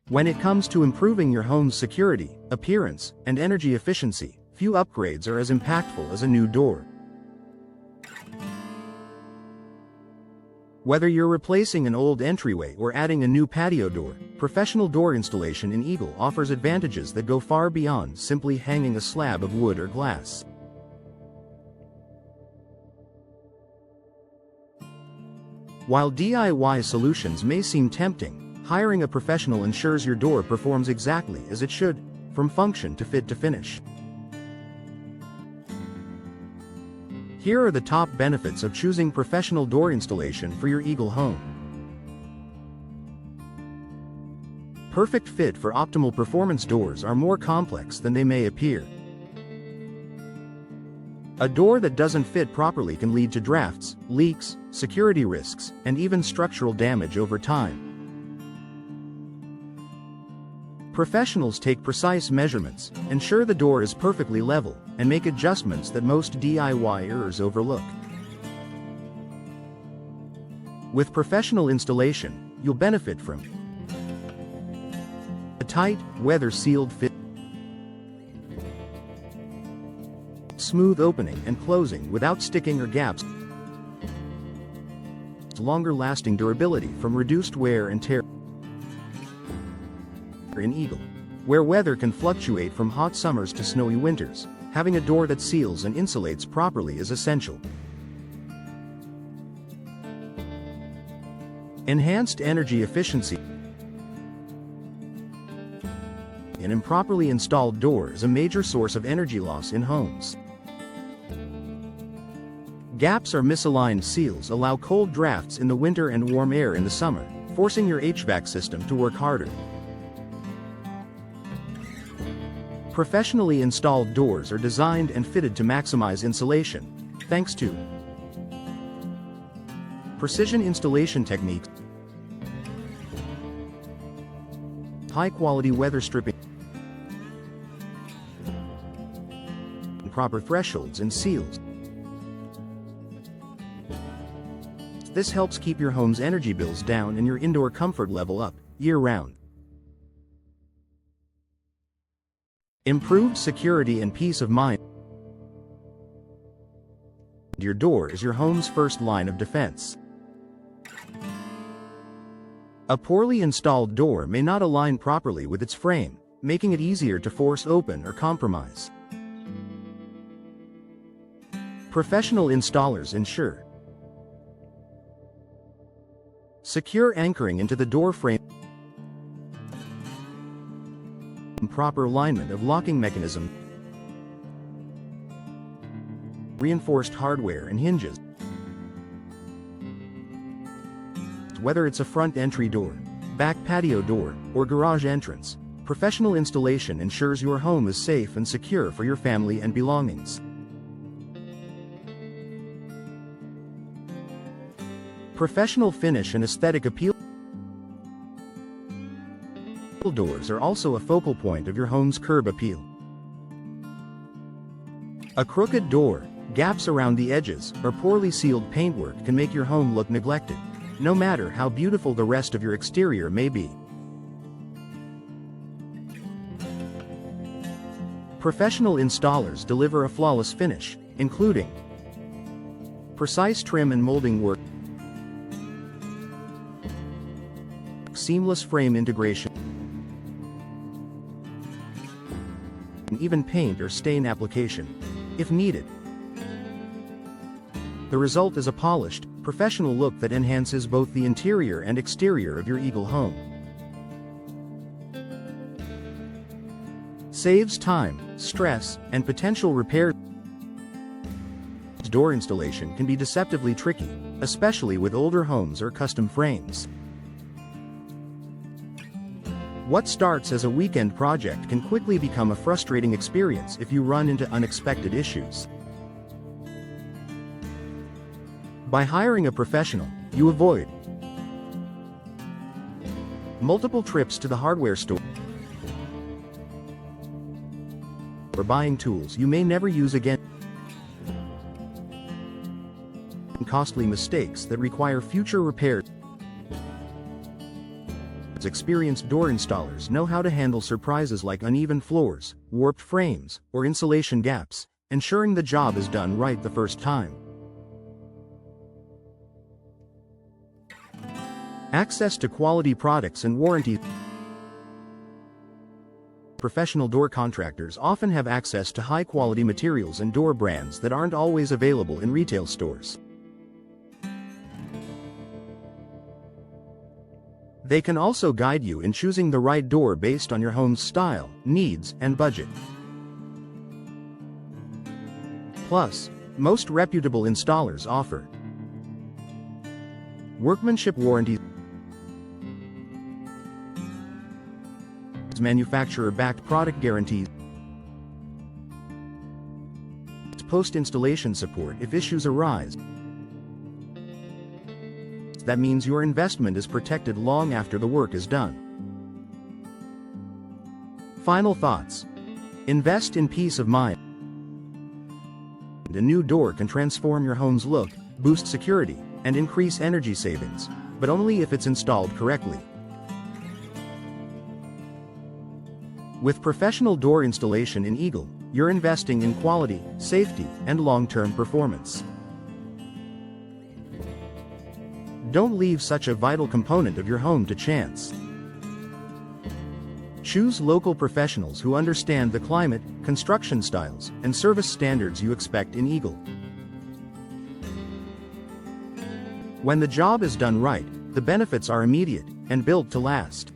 When it comes to improving your home's security, appearance, and energy efficiency, few upgrades are as impactful as a new door. Whether you're replacing an old entryway or adding a new patio door, professional door installation in Eagle offers advantages that go far beyond simply hanging a slab of wood or glass. While DIY solutions may seem tempting, hiring a professional ensures your door performs exactly as it should, from function to fit to finish. Here are the top benefits of choosing professional door installation for your Eagle home. Perfect fit for optimal performance. Doors are more complex than they may appear. A door that doesn't fit properly can lead to drafts, leaks, security risks, and even structural damage over time. Professionals take precise measurements, ensure the door is perfectly level, and make adjustments that most DIYers overlook. With professional installation, you'll benefit from a tight, weather-sealed fit, smooth opening and closing without sticking or gaps, longer-lasting durability from reduced wear and tear. In Eagle, where weather can fluctuate from hot summers to snowy winters, having a door that seals and insulates properly is essential. Enhanced energy efficiency. An improperly installed door is a major source of energy loss in homes. Gaps or misaligned seals allow cold drafts in the winter and warm air in the summer, forcing your HVAC system to work harder. Professionally installed doors are designed and fitted to maximize insulation, thanks to precision installation techniques, high-quality weather stripping, and proper thresholds and seals. This helps keep your home's energy bills down and your indoor comfort level up, year-round. Improved security and peace of mind. Your door is your home's first line of defense. A poorly installed door may not align properly with its frame, making it easier to force open or compromise. Professional installers ensure secure anchoring into the door frame, proper alignment of locking mechanism, reinforced hardware and hinges. Whether it's a front entry door, back patio door, or garage entrance, professional installation ensures your home is safe and secure for your family and belongings. Professional finish and aesthetic appeal. Doors are also a focal point of your home's curb appeal. A crooked door, gaps around the edges, or poorly sealed paintwork can make your home look neglected, no matter how beautiful the rest of your exterior may be. Professional installers deliver a flawless finish, including precise trim and molding work, seamless frame integration, and even paint or stain application, if needed. The result is a polished, professional look that enhances both the interior and exterior of your Eagle home. Saves time, stress, and potential repair. Door installation can be deceptively tricky, especially with older homes or custom frames. What starts as a weekend project can quickly become a frustrating experience if you run into unexpected issues. By hiring a professional, you avoid multiple trips to the hardware store or buying tools you may never use again, and costly mistakes that require future repairs. Experienced door installers know how to handle surprises like uneven floors, warped frames, or insulation gaps, ensuring the job is done right the first time. Access to quality products and warranty. Professional door contractors often have access to high-quality materials and door brands that aren't always available in retail stores. They can also guide you in choosing the right door based on your home's style, needs, and budget. Plus, most reputable installers offer workmanship warranties, manufacturer-backed product guarantees, post-installation support if issues arise. That means your investment is protected long after the work is done. Final thoughts. Invest in peace of mind. A new door can transform your home's look, boost security, and increase energy savings, but only if it's installed correctly. With professional door installation in Eagle, you're investing in quality, safety, and long-term performance. Don't leave such a vital component of your home to chance. Choose local professionals who understand the climate, construction styles, and service standards you expect in Eagle. When the job is done right, the benefits are immediate and built to last.